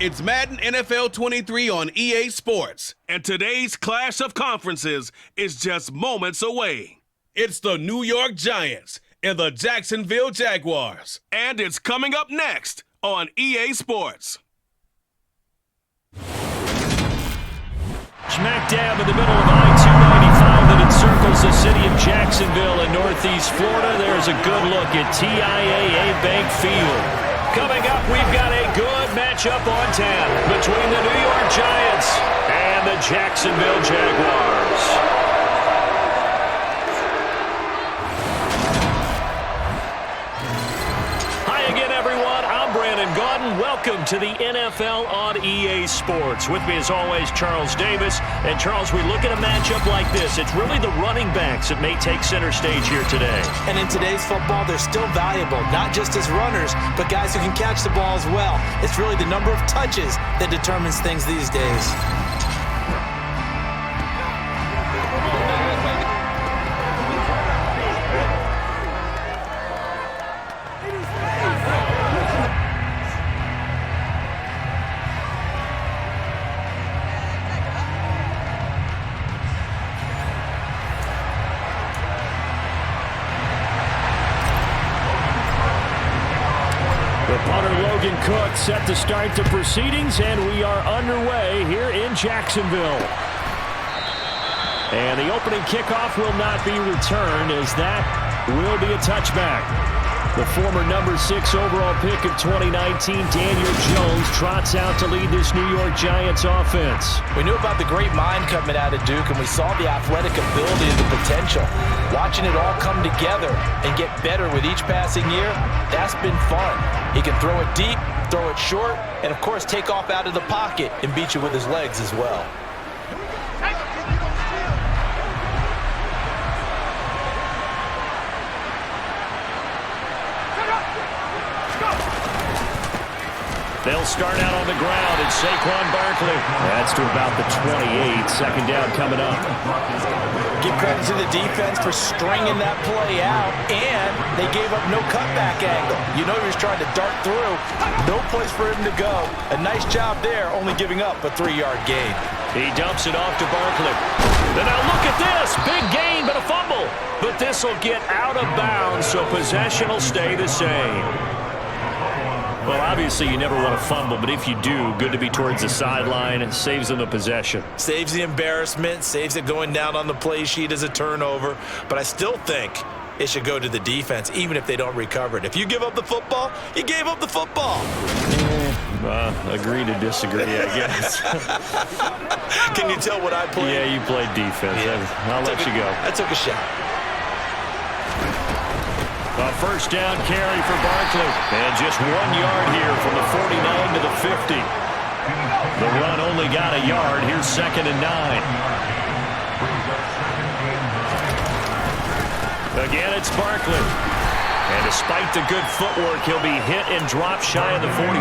It's Madden NFL 23 on EA Sports. And today's clash of conferences is just moments away. It's the New York Giants and the Jacksonville Jaguars. And it's coming up next on EA Sports. Smack dab in the middle of I-295 that encircles the city of Jacksonville in northeast Florida. There's a good look at TIAA Bank Field. Coming up, we've got a good matchup on tap between the New York Giants and the Jacksonville Jaguars. Welcome to the NFL on EA Sports. With me as always, Charles Davis. And Charles, we look at a matchup like this. It's really the running backs that may take center stage here today. And in today's football, they're still valuable, not just as runners, but guys who can catch the ball as well. It's really the number of touches that determines things these days. Set to start the proceedings, and we are underway here in Jacksonville. And the opening kickoff will not be returned, as that will be a touchback. The former number 6 overall pick of 2019, Daniel Jones, trots out to lead this New York Giants offense. We knew about the great mind coming out of Duke, and we saw the athletic ability and the potential. Watching it all come together and get better with each passing year, that's been fun. He can throw it deep, throw it short, and of course take off out of the pocket and beat you with his legs as well. They'll start out on the ground, and Saquon Barkley. That's to about the 28. Second down coming up. Give credit to the defense for stringing that play out, and they gave up no cutback angle. You know he was trying to dart through. No place for him to go. A nice job there, only giving up a 3-yard gain. He dumps it off to Barkley. Then now look at this. Big gain, but a fumble. But this will get out of bounds, so possession will stay the same. Well, obviously, you never want to fumble, but if you do, good to be towards the sideline and saves them the possession. Saves the embarrassment, saves it going down on the play sheet as a turnover. But I still think it should go to the defense, even if they don't recover it. If you give up the football, you gave up the football. Agree to disagree, I guess. Can you tell what I played? Yeah, you played defense. Yeah. I'll let you go. I took a shot. A first down carry for Barkley. And just 1 yard here from the 49 to the 50. The run only got a yard. Here's 2nd and 9. Again, it's Barkley. And despite the good footwork, he'll be hit and dropped shy of the 45.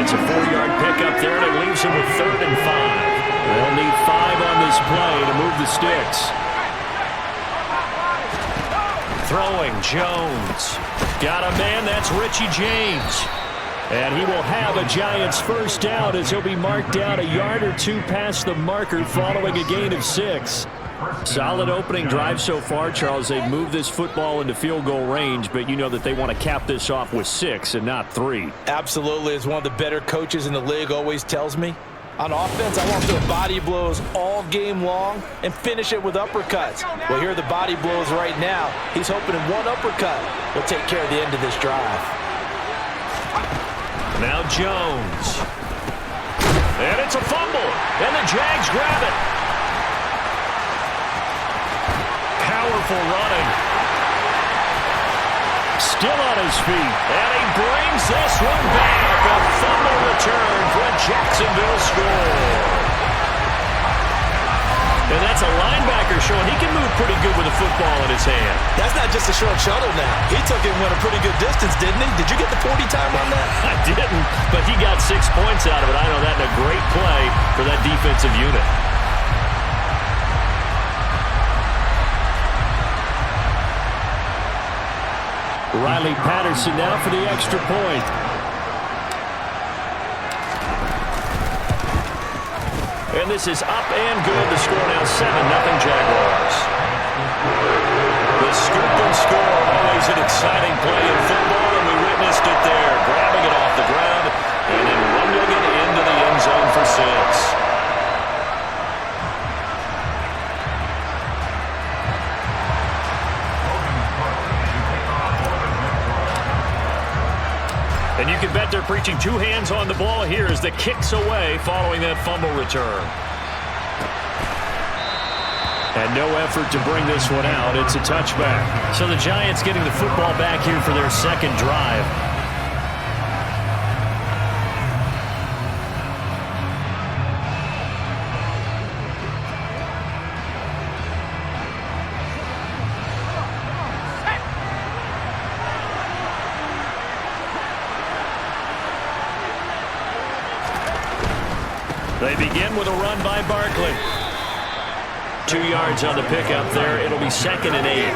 It's a 4-yard pickup there, and it leaves him with 3rd and 5. They'll need 5 on this play to move the sticks. Throwing, Jones. Got a man, that's Richie James. And he will have a Giants first down as he'll be marked down a yard or 2 past the marker following a gain of 6. Solid opening drive so far, Charles. They've moved this football into field goal range, but you know that they want to cap this off with 6 and not 3. Absolutely. As one of the better coaches in the league always tells me, on offense, I want to throw body blows all game long and finish it with uppercuts. Well, here are the body blows right now. He's hoping in one uppercut will take care of the end of this drive. Now Jones. And it's a fumble. And the Jags grab it. Powerful running. Still on his feet. And he brings this one back. A fumble return for a Jacksonville score. And that's a linebacker showing he can move pretty good with a football in his hand. That's not just a short shuttle now. He took it and went a pretty good distance, didn't he? Did you get the 40 time on that? I didn't, but he got 6 points out of it. I know that in a great play for that defensive unit. Riley Patterson now for the extra point. And this is up and good. The score now 7-0 Jaguars. The scoop and score, always an exciting play in football, and we witnessed it there. Grabbing it off the ground and then rumbling it into the end zone for 6. And you can bet they're preaching two hands on the ball here as the kick's away following that fumble return. And no effort to bring this one out. It's a touchback. So the Giants getting the football back here for their second drive. They begin with a run by Barkley. 2 yards on the pickup there. It'll be 2nd and 8.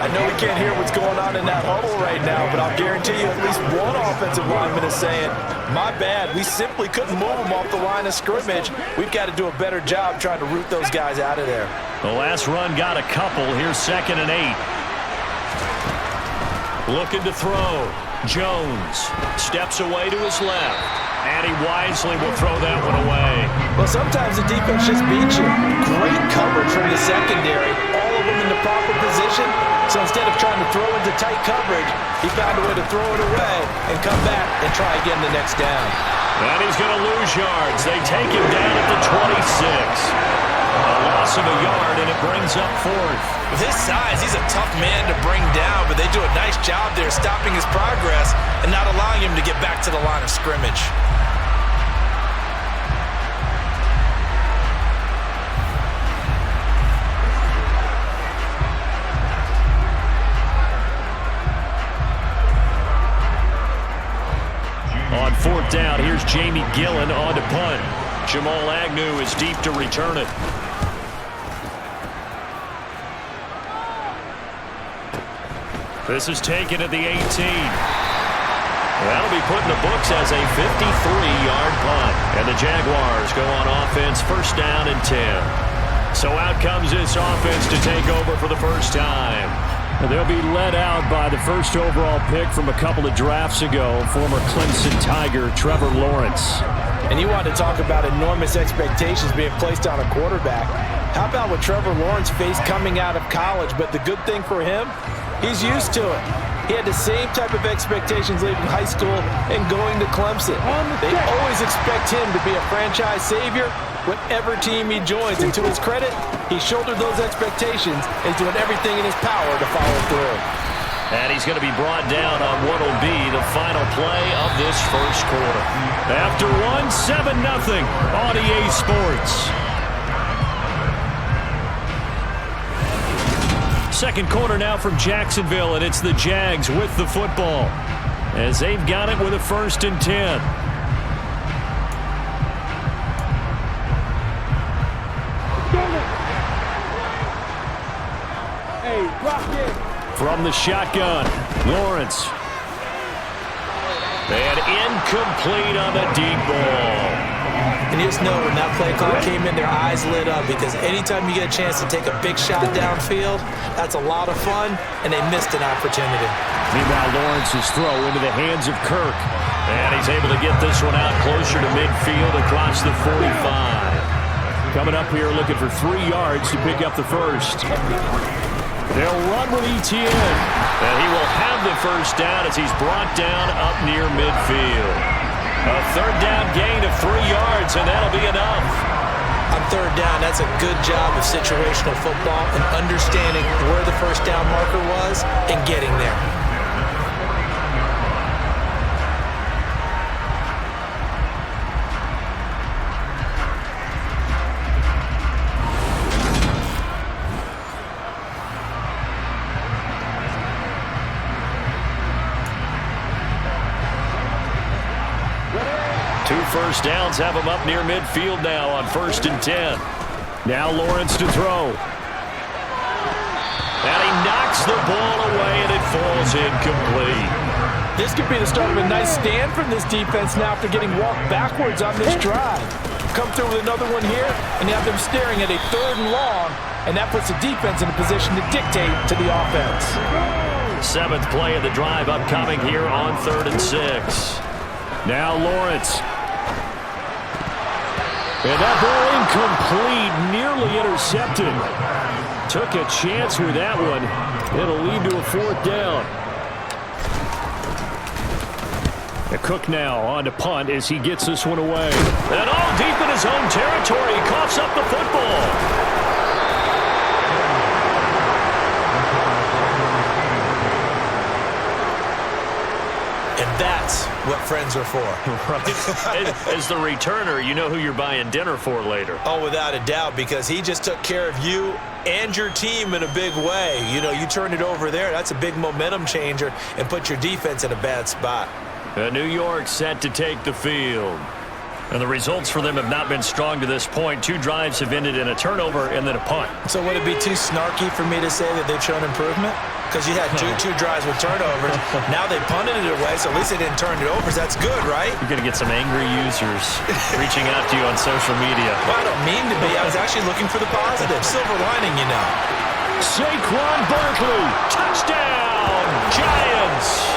I know we can't hear what's going on in that huddle right now, but I'll guarantee you at least one offensive lineman is saying, my bad, we simply couldn't move them off the line of scrimmage. We've got to do a better job trying to root those guys out of there. The last run got a couple. Here's 2nd and 8. Looking to throw. Jones steps away to his left. And he wisely will throw that one away. Well, sometimes the defense just beats you. Great coverage from the secondary. All of them in the proper position. So instead of trying to throw into tight coverage, he found a way to throw it away and come back and try again the next down. And he's going to lose yards. They take him down at the 26. A loss of a yard, and it brings up 4th. With his size, he's a tough man to bring down, but they do a nice job there stopping his progress and not allowing him to get back to the line of scrimmage. On 4th down, here's Jamie Gillen on to punt. Jamal Agnew is deep to return it. This is taken at the 18. That'll be put in the books as a 53-yard punt. And the Jaguars go on offense, 1st down and 10. So out comes this offense to take over for the first time. They'll be led out by the first overall pick from a couple of drafts ago, former Clemson Tiger Trevor Lawrence. And you want to talk about enormous expectations being placed on a quarterback. How about what Trevor Lawrence faced coming out of college? But the good thing for him, he's used to it. He had the same type of expectations leaving high school and going to Clemson. They always expect him to be a franchise savior whatever team he joins. And to his credit, he shouldered those expectations and is doing everything in his power to follow through. And he's going to be brought down on what will be the final play of this first quarter. After 7-0 on EA Sports. Second quarter now from Jacksonville, and it's the Jags with the football as they've got it with a 1st and 10. From the shotgun, Lawrence. And incomplete on the deep ball. And you just know when that play call came in, their eyes lit up because anytime you get a chance to take a big shot downfield, that's a lot of fun, and they missed an opportunity. Meanwhile, Lawrence's throw into the hands of Kirk. And he's able to get this one out closer to midfield across the 45. Coming up here looking for 3 yards to pick up the first. They'll run with ETN. And he will have the first down as he's brought down up near midfield. A 3rd down gain of 3 yards, and that'll be enough. On 3rd down, that's a good job of situational football and understanding where the first down marker was and getting there. First downs have him up near midfield now on 1st and 10. Now Lawrence to throw. And he knocks the ball away, and it falls incomplete. This could be the start of a nice stand from this defense now after getting walked backwards on this drive. come through with another one here, and you have them staring at a 3rd and long, and that puts the defense in a position to dictate to the offense. 7th play of the drive upcoming here on 3rd and 6. Now Lawrence. And that ball incomplete, nearly intercepted. Took a chance with that one. It'll lead to a 4th down. Cook now on to punt as he gets this one away. And all deep in his own territory, he coughs up the football. And that's what friends are for. Right. As the returner, you know who you're buying dinner for later. Oh, without a doubt, because he just took care of you and your team in a big way. You know, you turned it over there. That's a big momentum changer and put your defense in a bad spot. New York set to take the field. And the results for them have not been strong to this point. 2 drives have ended in a turnover and then a punt. So would it be too snarky for me to say that they've shown improvement? Because you had two drives with turnovers. Now they punted it away, so at least they didn't turn it over. So that's good, right? You're going to get some angry users reaching out to you on social media. Well, I don't mean to be. I was actually looking for the positive. Silver lining, you know. Saquon Barkley, touchdown, Giants.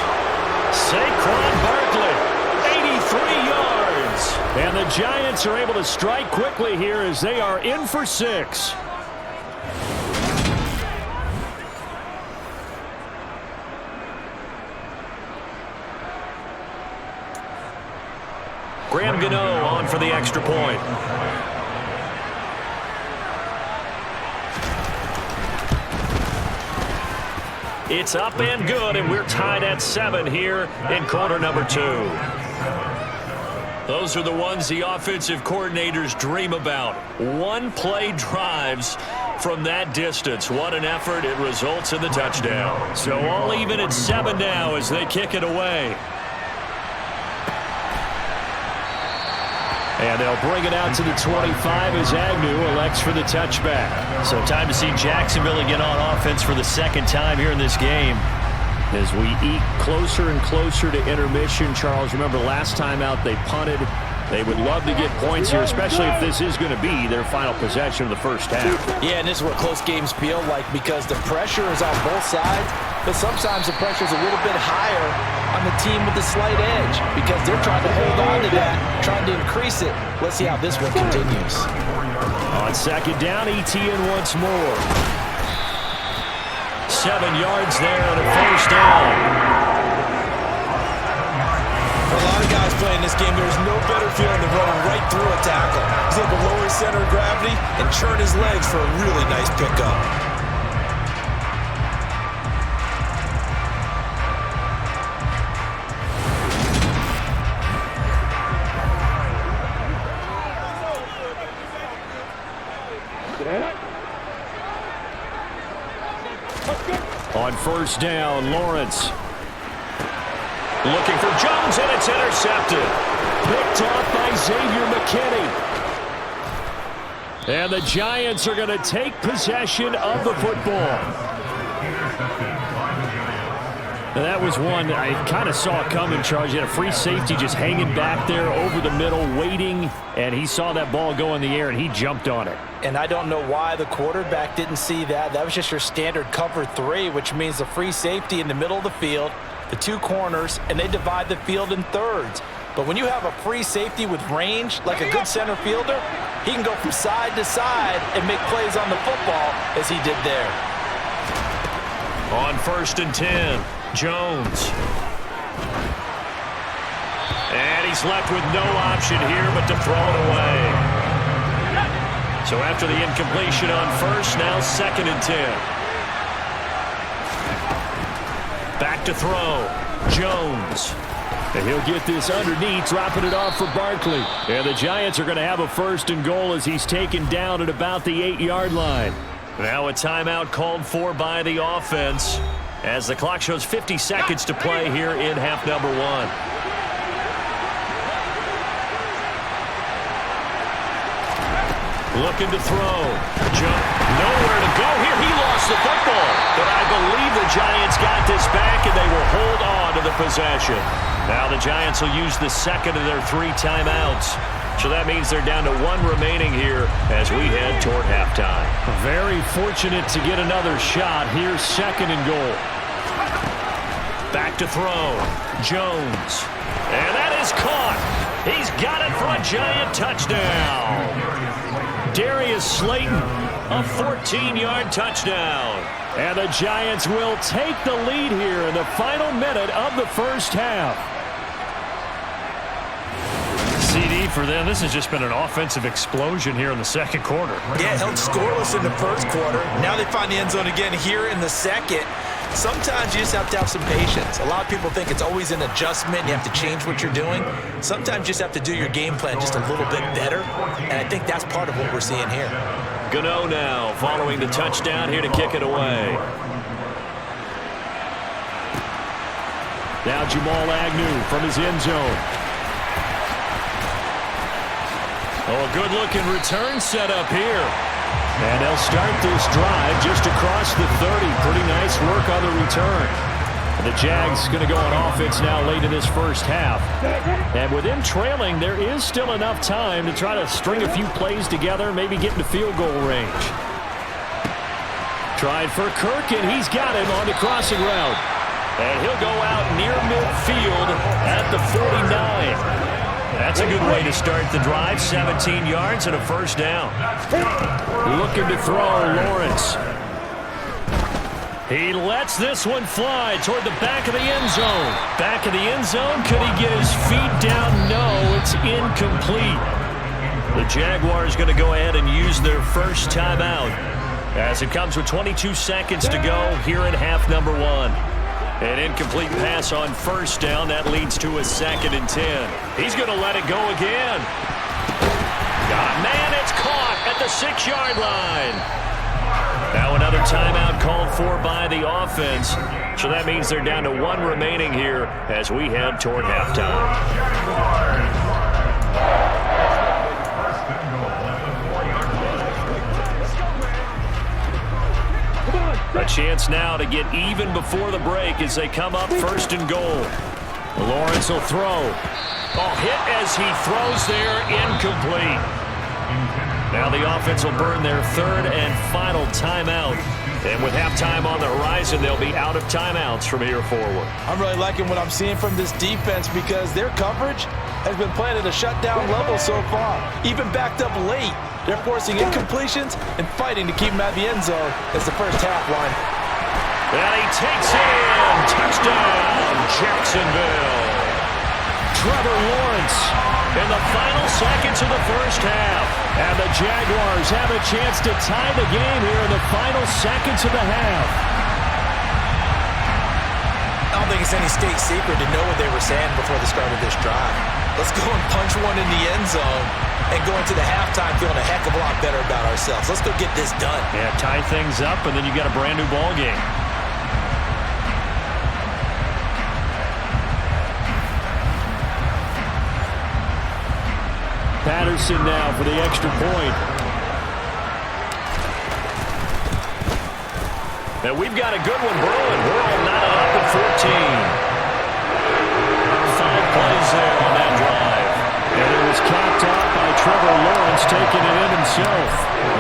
Saquon Barkley, 83 yards. And the Giants are able to strike quickly here as they are in for 6. Graham Gano on for the extra point. It's up and good, and we're tied at 7 here in quarter number 2. Those are the ones the offensive coordinators dream about. 1-play drives from that distance. What an effort. It results in the touchdown. So all even at 7 now as they kick it away. And they'll bring it out to the 25 as Agnew elects for the touchback. So time to see Jacksonville again on offense for the 2nd time here in this game. As we eke closer and closer to intermission, Charles, remember last time out they punted. They would love to get points here, especially if this is going to be their final possession of the first half. Yeah, and this is what close games feel like because the pressure is on both sides, but sometimes the pressure is a little bit higher on the team with the slight edge because they're trying to hold on to that, trying to increase it. Let's see how this one continues. On 2nd down, ETN once more. 7 yards there on a 1st down. For a lot of guys playing this game, there's no better feeling than running right through a tackle. He's able to lower his center of gravity and churn his legs for a really nice pickup. On 1st down, Lawrence. Looking for Jones, and it's intercepted. Picked off by Xavier McKinney. And the Giants are going to take possession of the football. And that was one I kind of saw coming, Charles. You had a free safety just hanging back there over the middle, waiting, and he saw that ball go in the air, and he jumped on it. And I don't know why the quarterback didn't see that. That was just your standard cover 3, which means the free safety in the middle of the field, the 2 corners, and they divide the field in thirds. But when you have a free safety with range, like a good center fielder, he can go from side to side and make plays on the football as he did there. On 1st and 10, Jones. And he's left with no option here but to throw it away. So after the incompletion on 1st, now 2nd and 10. Back to throw. Jones. And he'll get this underneath, dropping it off for Barkley. And the Giants are going to have a 1st and goal as he's taken down at about the 8-yard line. Now a timeout called for by the offense as the clock shows 50 seconds to play here in half number 1. Looking to throw. Nowhere to go here. He lost the football. But I believe the Giants got this back, and they will hold on to the possession. Now the Giants will use the second of their 3 timeouts. So that means they're down to 1 remaining here as we head toward halftime. Very fortunate to get another shot. Here's 2nd and goal. Back to throw. Jones. And that is caught. He's got it for a Giant touchdown. Darius Slayton, a 14-yard touchdown. And the Giants will take the lead here in the final minute of the first half. CD for them. This has just been an offensive explosion here in the second quarter. Yeah, held scoreless in the first quarter. Now they find the end zone again here in the second. Sometimes you just have to have some patience. A lot of people think it's always an adjustment. You have to change what you're doing. Sometimes you just have to do your game plan just a little bit better. And I think that's part of what we're seeing here. Gano now following the touchdown here to kick it away. Now Jamal Agnew from his end zone. Oh, a good-looking return set up here. And they'll start this drive just across the 30. Pretty nice work on the return. And the Jags going to go on offense now late in this first half. And with them trailing, there is still enough time to try to string a few plays together, maybe get into field goal range. Tried for Kirk, and he's got him on the crossing route. And he'll go out near midfield at the 49. That's a good way to start the drive. 17 yards and a first down. Looking to throw, Lawrence. He lets this one fly toward the back of the end zone. Back of the end zone. Could he get his feet down? No, it's incomplete. The Jaguars going to go ahead and use their first timeout as it comes with 22 seconds to go here in half number 1. An incomplete pass on first down. That leads to a 2nd and 10. He's going to let it go again. Man, it's caught at the 6-yard line. Now another timeout called for by the offense. So that means they're down to 1 remaining here as we head toward halftime. A chance now to get even before the break as they come up 1st and goal. Lawrence will throw. Oh, hit as he throws there, incomplete. Now the offense will burn their 3rd and final timeout. And with halftime on the horizon, they'll be out of timeouts from here forward. I'm really liking what I'm seeing from this defense because their coverage has been playing at a shutdown level so far. Even backed up late, they're forcing incompletions and fighting to keep them out of the end zone as the first half won. And he takes in. Touchdown, Jacksonville. Trevor Lawrence in the final seconds of the first half. And the Jaguars have a chance to tie the game here in the final seconds of the half. I don't think it's any state secret to know what they were saying before the start of this drive. Let's go and punch one in the end zone and go into the halftime feeling a heck of a lot better about ourselves. Let's go get this done. Yeah, tie things up, and then you got a brand new ball game. Patterson now for the extra point. Now we've got a good one brewing. We're all knotted up at 14. 5 plays there on that drive. And it was capped off by Trevor Lawrence taking it in himself.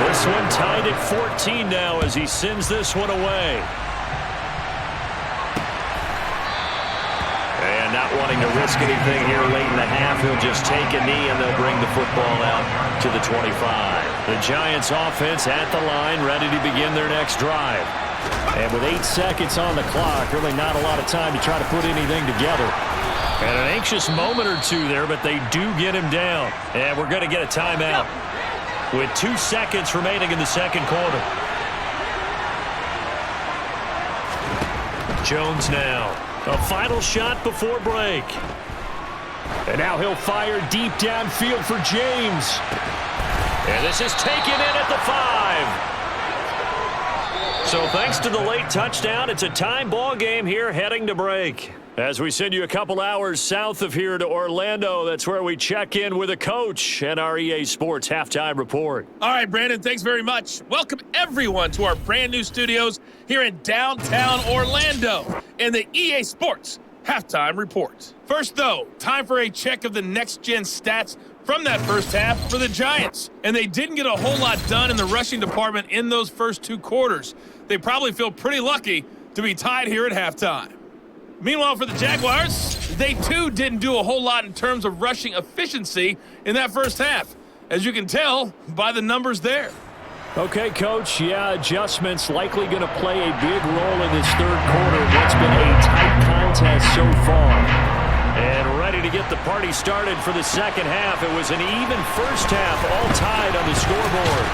This one tied at 14 now as he sends this one away. And not wanting to risk anything here late in the half, he'll just take a knee and they'll bring the football out to the 25. The Giants offense at the line, ready to begin their next drive. And with 8 seconds on the clock, really not a lot of time to try to put anything together. And an anxious moment or two there, but they do get him down. And we're going to get a timeout with 2 seconds remaining in the second quarter. Jones now. A final shot before break. And now he'll fire deep downfield for James. And this is taken in at the 5. So thanks to the late touchdown, it's a time ball game here heading to break. As we send you a couple hours south of here to Orlando, that's where we check in with a coach and our EA Sports halftime report. All right, Brandon, thanks very much. Welcome everyone to our brand new studios here in downtown Orlando in the EA Sports halftime report. First, though, time for a check of the next-gen stats from that first half for the Giants. And they didn't get a whole lot done in the rushing department in those first 2 quarters. They probably feel pretty lucky to be tied here at halftime. Meanwhile, for the Jaguars, they too didn't do a whole lot in terms of rushing efficiency in that first half, as you can tell by the numbers there. Okay, Coach, yeah, adjustments likely going to play a big role in this third quarter. What's been a tight contest so far. And ready to get the party started for the second half. It was an even first half, all tied on the scoreboard.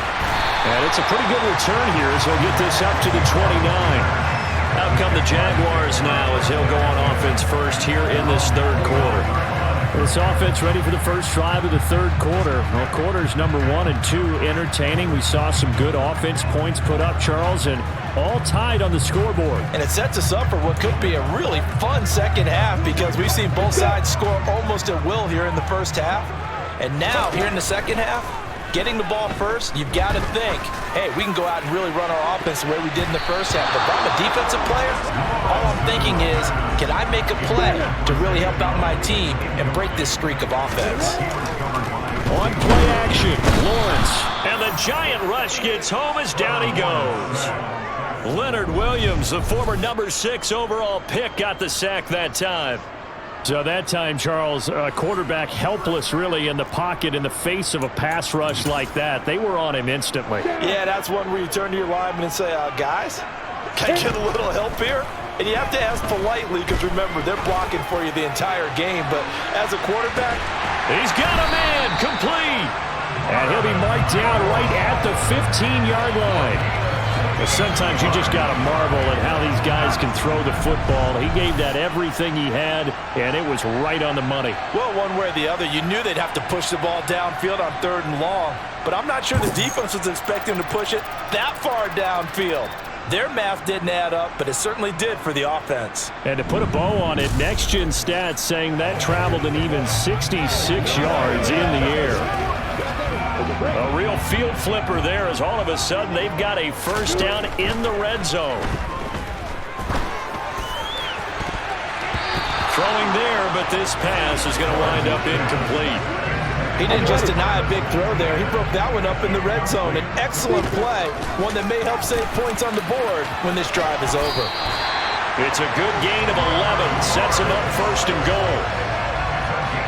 And it's a pretty good return here as he'll get this up to the 29. Out come the Jaguars now as he'll go on offense first here in this third quarter. This offense ready for the first drive of the third quarter. Well, quarters number 1 and 2 entertaining. We saw some good offense points put up, Charles, and all tied on the scoreboard. And it sets us up for what could be a really fun second half because we've seen both sides score almost at will here in the first half. And now, here in the second half, getting the ball first, you've got to think, hey, we can go out and really run our offense the way we did in the first half. But if I'm a defensive player, all I'm thinking is, can I make a play to really help out my team and break this streak of offense? On play action, Lawrence. And the giant rush gets home as down he goes. Leonard Williams, the former number 6 overall pick, got the sack that time. So that time, Charles, quarterback helpless really in the pocket in the face of a pass rush like that. They were on him instantly. Yeah, that's one where you turn to your lineman and say, guys, can I get a little help here? And you have to ask politely because, remember, they're blocking for you the entire game. But as a quarterback, he's got a man complete. And he'll be marked down right at the 15-yard line. But sometimes you just got to marvel at how these guys can throw the football. He gave that everything he had, and it was right on the money. Well, one way or the other, you knew they'd have to push the ball downfield on 3rd and long. But I'm not sure the defense was expecting to push it that far downfield. Their math didn't add up, but it certainly did for the offense. And to put a bow on it, next-gen stats saying that traveled an even 66 yards in the air. A real field flipper there as all of a sudden they've got a first down in the red zone. Throwing there, but this pass is going to wind up incomplete. He didn't just deny a big throw there. He broke that one up in the red zone. An excellent play, one that may help save points on the board when this drive is over. It's a good gain of 11. Sets him up 1st and goal.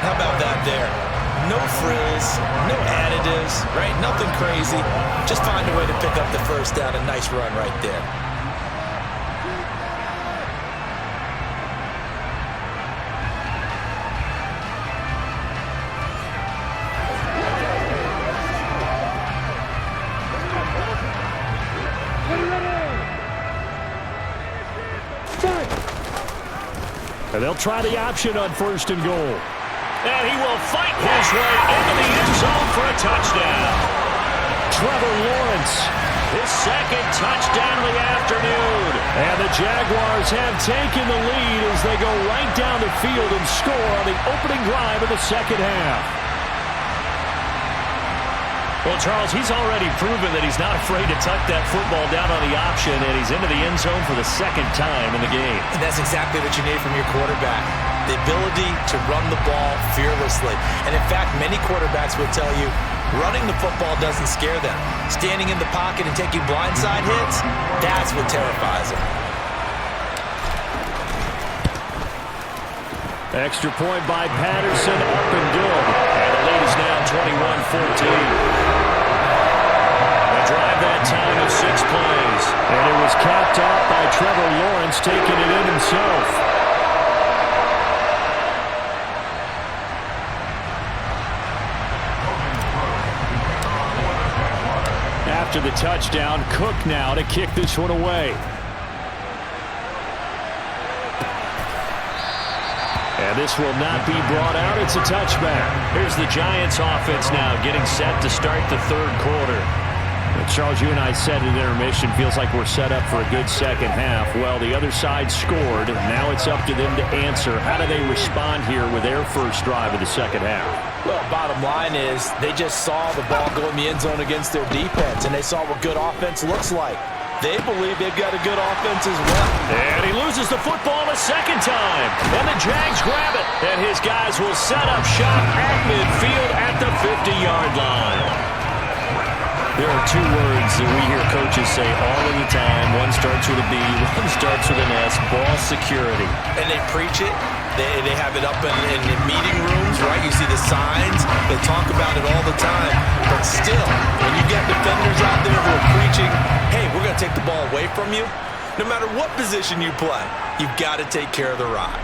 How about that there? No frills, no additives, right? Nothing crazy. Just find a way to pick up the first down. A nice run right there. And they'll try the option on 1st and goal. And he will fight his way into the end zone for a touchdown. Trevor Lawrence, his 2nd touchdown of the afternoon. And the Jaguars have taken the lead as they go right down the field and score on the opening drive of the second half. Well, Charles, he's already proven that he's not afraid to tuck that football down on the option, and he's into the end zone for the 2nd time in the game. And that's exactly what you need from your quarterback. The ability to run the ball fearlessly. And in fact, many quarterbacks will tell you running the football doesn't scare them. Standing in the pocket and taking blindside hits, that's what terrifies them. Extra point by Patterson, up and good. And the lead is now 21-14. A drive that time of 6 plays. And it was capped off by Trevor Lawrence taking it in himself. After the touchdown, Cook now to kick this one away. And this will not be brought out. It's a touchback. Here's the Giants offense now getting set to start the third quarter. And Charles, you and I said at intermission, feels like we're set up for a good second half. Well, the other side scored. Now it's up to them to answer. How do they respond here with their first drive of the second half? Well, bottom line is they just saw the ball go in the end zone against their defense, and they saw what good offense looks like. they believe they've got a good offense as well. And he loses the football a second time. And the Jags grab it. And his guys will set up shop at midfield at the 50-yard line. There are two words that we hear coaches say all of the time. One starts with a B, one starts with an S, ball security. And they preach it. They have it up in meeting rooms, right? You see the signs. They talk about it all the time. But still, when you get defenders out there who are preaching, hey, we're going to take the ball away from you, no matter what position you play, you've got to take care of the rock.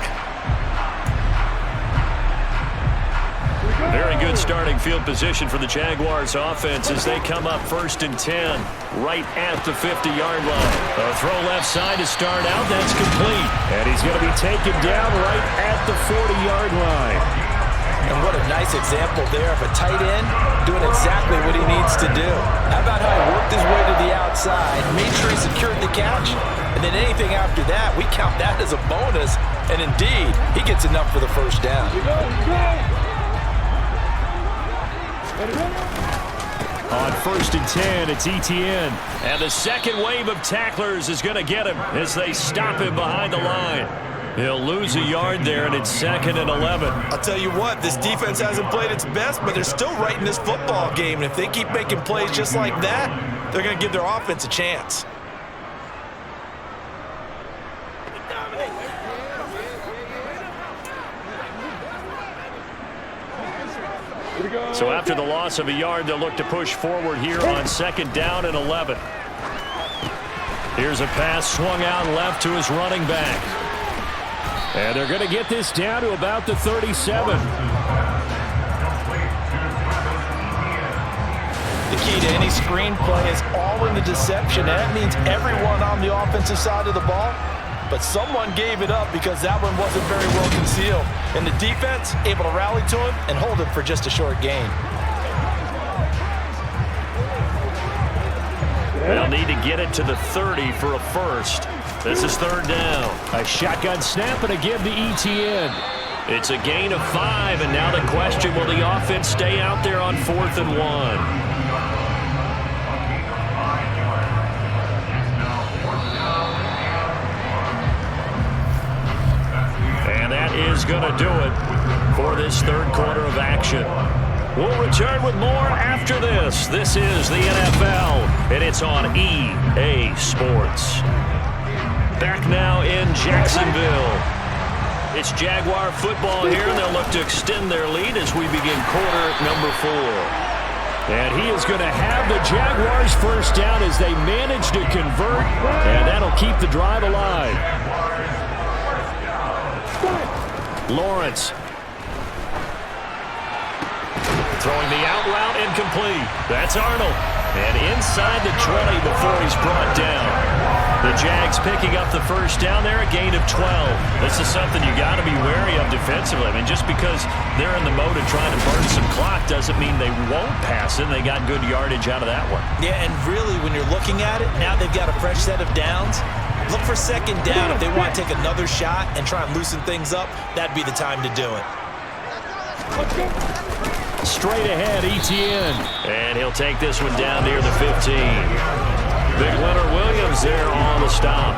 Very good starting field position for the Jaguars offense as they come up 1st and 10 right at the 50-yard line. A throw left side to start out. That's complete. And he's going to be taken down right at the 40-yard line. And what a nice example there of a tight end doing exactly what he needs to do. How about how he worked his way to the outside, made sure he secured the catch, and then anything after that, we count that as a bonus. And indeed, he gets enough for the first down. On 1st and 10, it's Etienne. And the second wave of tacklers is going to get him as they stop him behind the line. He'll lose a yard there, and it's 2nd and 11. I'll tell you what, this defense hasn't played its best, but they're still right in this football game. And if they keep making plays just like that, they're going to give their offense a chance. So after the loss of a yard, they'll look to push forward here on 2nd down and 11. Here's a pass swung out left to his running back. And they're going to get this down to about the 37. The key to any screen play is all in the deception. And that means everyone on the offensive side of the ball. But someone gave it up because that one wasn't very well concealed. And the defense able to rally to him and hold him for just a short gain. They'll need to get it to the 30 for a first. This is 3rd down. A shotgun snap and a give to Etienne. It's a gain of 5, and now the question, will the offense stay out there on 4th and 1? Is going to do it for this 3rd quarter of action. We'll return with more after this. This is the NFL, and it's on EA Sports. Back now in Jacksonville. It's Jaguar football here, and they'll look to extend their lead as we begin quarter number 4. And he is going to have the Jaguars first down as they manage to convert, and that'll keep the drive alive. Lawrence. Throwing the out route incomplete. That's Arnold. And inside the 20 before he's brought down. The Jags picking up the first down there, a gain of 12. This is something you got to be wary of defensively. I mean, just because they're in the mode of trying to burn some clock doesn't mean they won't pass it. They got good yardage out of that one. Yeah, and really, when you're looking at it, now they've got a fresh set of downs. Look for 2nd down. If they want to take another shot and try and loosen things up, that'd be the time to do it. Straight ahead, Etienne. And he'll take this one down near the 15. Big Leonard Williams there on the stop.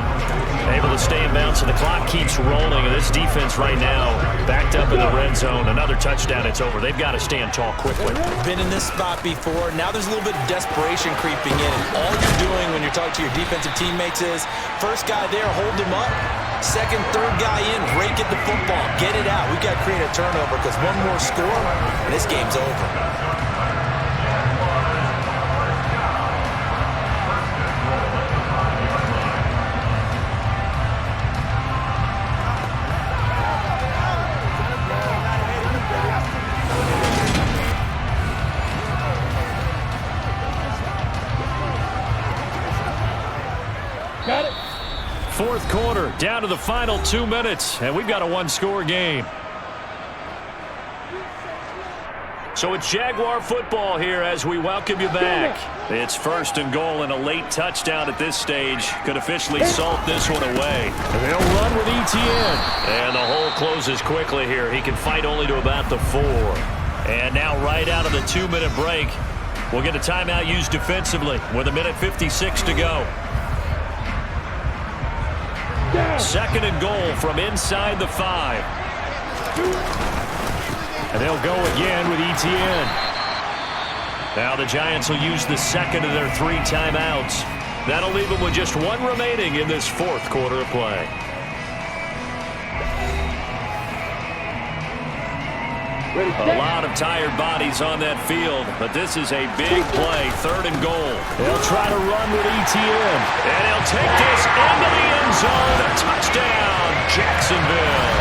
Able to stay in bounds, so the clock keeps rolling. And this defense right now backed up in the red zone. Another touchdown, it's over. They've got to stand tall quickly. Been in this spot before. Now there's a little bit of desperation creeping in. And all you're doing when you're talking to your defensive teammates is, first guy there, hold him up. 2nd, 3rd guy in, rake at the football. Get it out. We've got to create a turnover because one more score, and this game's over. Got it. 4th quarter, down to the final 2 minutes, and we've got a one-score game. So it's Jaguar football here as we welcome you back. It's 1st and goal, and a late touchdown at this stage could officially salt this one away. And they'll run with Etienne. And the hole closes quickly here. He can fight only to about the 4. And now right out of the 2-minute break, we'll get a timeout used defensively with 1:56 to go. Second and goal from inside the 5. And they'll go again with ETN. Now the Giants will use the second of their 3 timeouts. That'll leave them with just 1 remaining in this 4th quarter of play. A lot of tired bodies on that field, but this is a big play, 3rd and goal. They'll try to run with ETN, and he'll take this into the end zone. A touchdown, Jacksonville.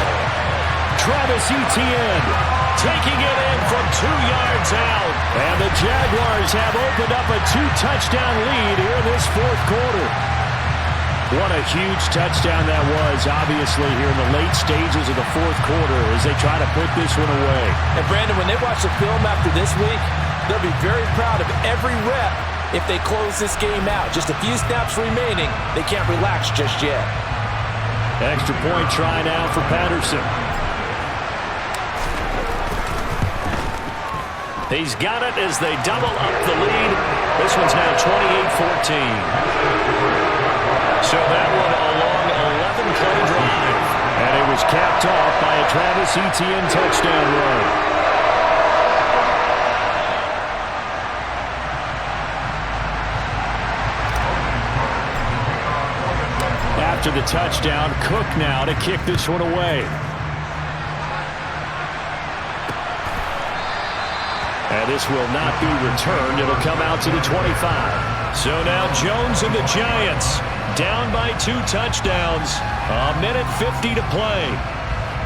Travis Etienne taking it in from 2 yards out. And the Jaguars have opened up a 2-touchdown lead here in this 4th quarter. What a huge touchdown that was, obviously, here in the late stages of the 4th quarter as they try to put this one away. And, Brandon, when they watch the film after this week, they'll be very proud of every rep if they close this game out. Just a few snaps remaining. They can't relax just yet. Extra point try now for Patterson. He's got it as they double up the lead. This one's now 28-14. So that one a long 11-play drive. And it was capped off by a Travis Etienne touchdown run. After the touchdown, Cook now to kick this one away. And this will not be returned. It'll come out to the 25. So now Jones and the Giants down by 2 touchdowns. A minute 50 to play.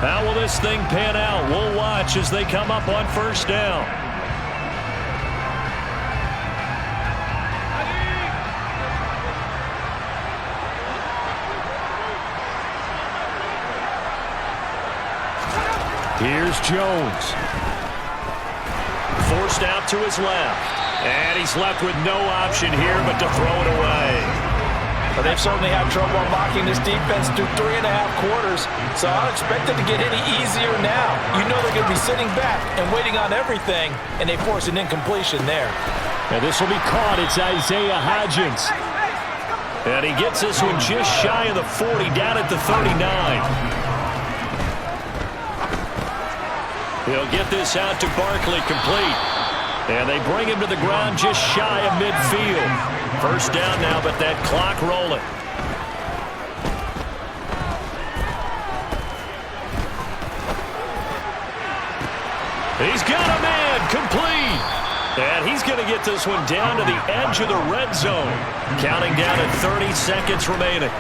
How will this thing pan out? We'll watch as they come up on 1st down. Here's Jones. Forced out to his left. And he's left with no option here but to throw it away. But they've certainly had trouble unlocking this defense through 3.5 quarters, so I don't expect it to get any easier now. You know they're going to be sitting back and waiting on everything, and they force an incompletion there. And this will be caught. It's Isaiah Hodgins. And he gets this one just shy of the 40, down at the 39. He'll get this out to Barkley, complete. And they bring him to the ground just shy of midfield. 1st down now, but that clock rolling. He's got a man, complete. And he's going to get this one down to the edge of the red zone. Counting down at 30 seconds remaining.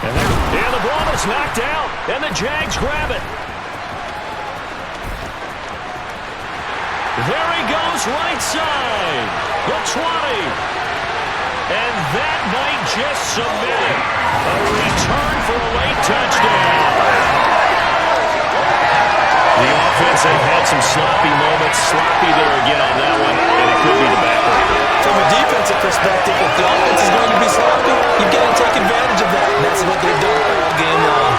And the ball is knocked out, and the Jags grab it. There he goes, right side, the 20. And that might just submit it. A return for a late touchdown. The offense, they've had some sloppy moments. Sloppy there again on that one, and it could be the backup. From a defensive perspective, if the offense is going to be sloppy, you've got to take advantage of that. And that's what they've done all game long.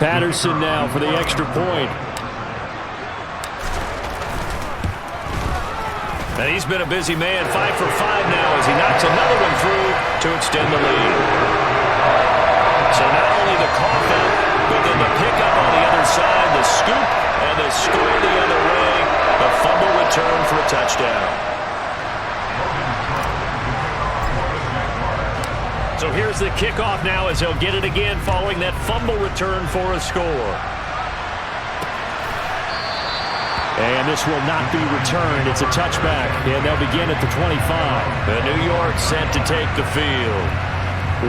Patterson now for the extra point. And he's been a busy man, 5 for 5 now as he knocks another one through to extend the lead. So not only the cough up, but then the pickup on the other side, the scoop, and the score the other way. The fumble return for a touchdown. So here's the kickoff now as they'll get it again following that fumble return for a score. And this will not be returned. It's a touchback, and they'll begin at the 25. And New York set to take the field.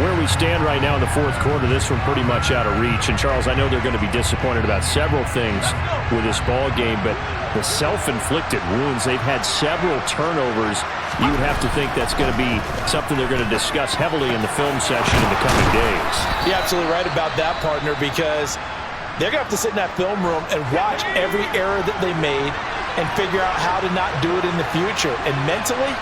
Where we stand right now in the 4th quarter, this one pretty much out of reach. And, Charles, I know they're going to be disappointed about several things with this ball game, but the self-inflicted wounds, they've had several turnovers you would have to think that's going to be something they're going to discuss heavily in the film session in the coming days. You're absolutely right about that, partner, because they're going to have to sit in that film room and watch every error that they made and figure out how to not do it in the future. And mentally,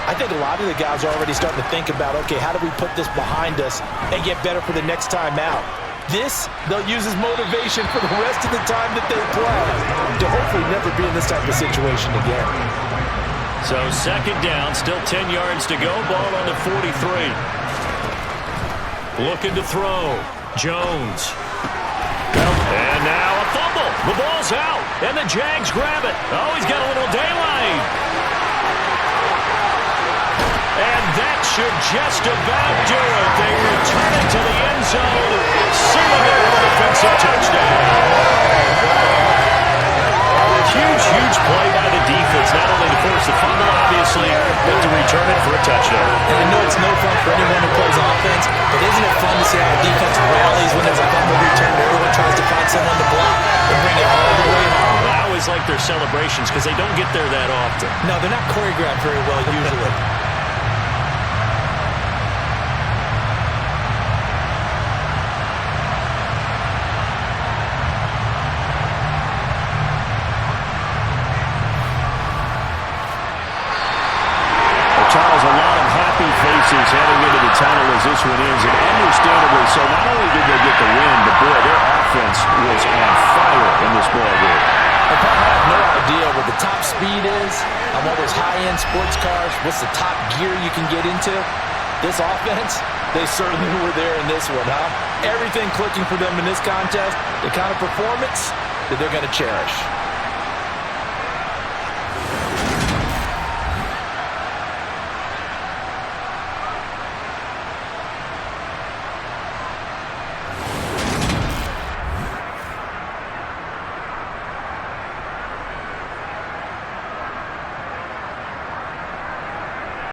I think a lot of the guys are already starting to think about, okay, how do we put this behind us and get better for the next time out? This, they'll use as motivation for the rest of the time that they play to hopefully never be in this type of situation again. So second down, still 10 yards to go, ball on the 43. Looking to throw, Jones. And now a fumble. The ball's out, and the Jags grab it. Oh, he's got a little daylight. And that should just about do it. They return it to the end zone, sealing it with a defensive touchdown. Huge play by the defense, not only to force the fumble, obviously, but to return it for a touchdown. And I know it's no fun for anyone who plays offense, but isn't it fun to see how the defense rallies when there's a fumble return? Everyone tries to find someone to block and bring it all the way home. I always like their celebrations because they don't get there that often. No, they're not choreographed very well usually. Charles, a lot of happy faces heading into the tunnel as this one ends, and understandably so. Not only did they get the win, but boy, their offense was on fire in this ball game. I have no idea what the top speed is on all those high-end sports cars. What's the top gear you can get into? This offense, they certainly were there in this one, huh? Everything clicking for them in this contest, the kind of performance that they're going to cherish.